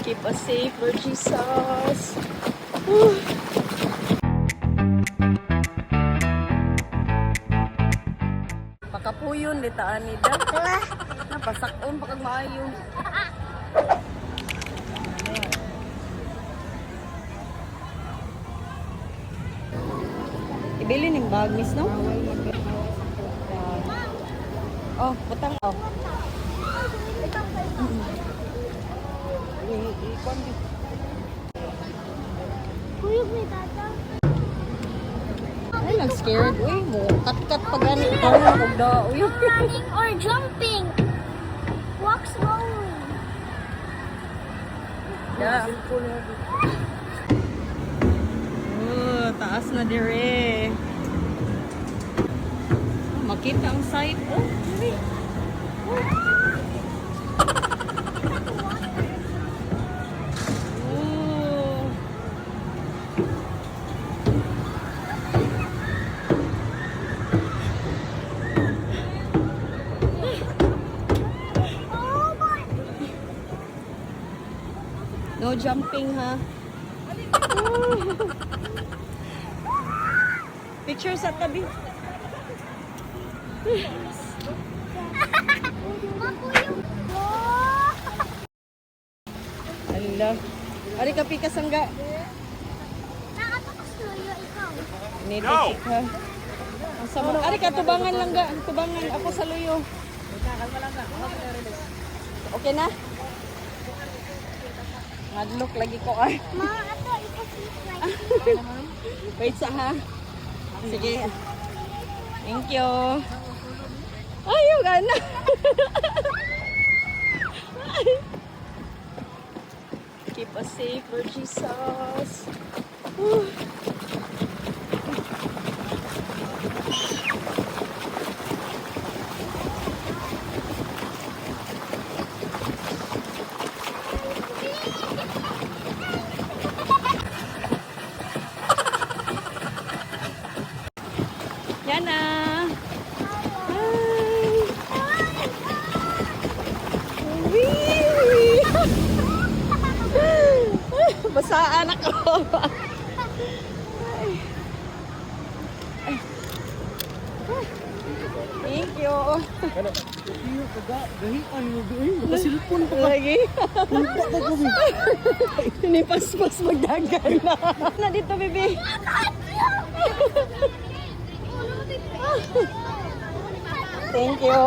Keep us safe, Lord Jesus. Pakapuyon, litaan ni Da. Napasakon, pakagmaayo. Ibili ning bag, miss, no? Oh, butang, oh. Kuyog ni tata. Ay, nag-scared. Uy, mo. Kat-kat pa gani. Ikaw na magda. Uy. Running or jumping. Walk slowly. Yeah. Taas na dire. Makita ang site. Oh, dire. No jumping, ha? Picture sa tabi. Ala. Ari ka pikas angga. Nakapakasuyo ikaw. Need to check, ha? Ang sama. Ari ka tubangan lang ga. Tubangan ako sa luyo. Okay na? Madlock lagi ko ay. Ma, ato ipaslit like. Wait sa ha. Sige. Thank you. Ayaw ka na. Keep us safe, Lord Jesus. Yan na. Basaan ako. Thank you. Lagi. Pinipaspas magdagan na. Na dito, bebe. Thank you.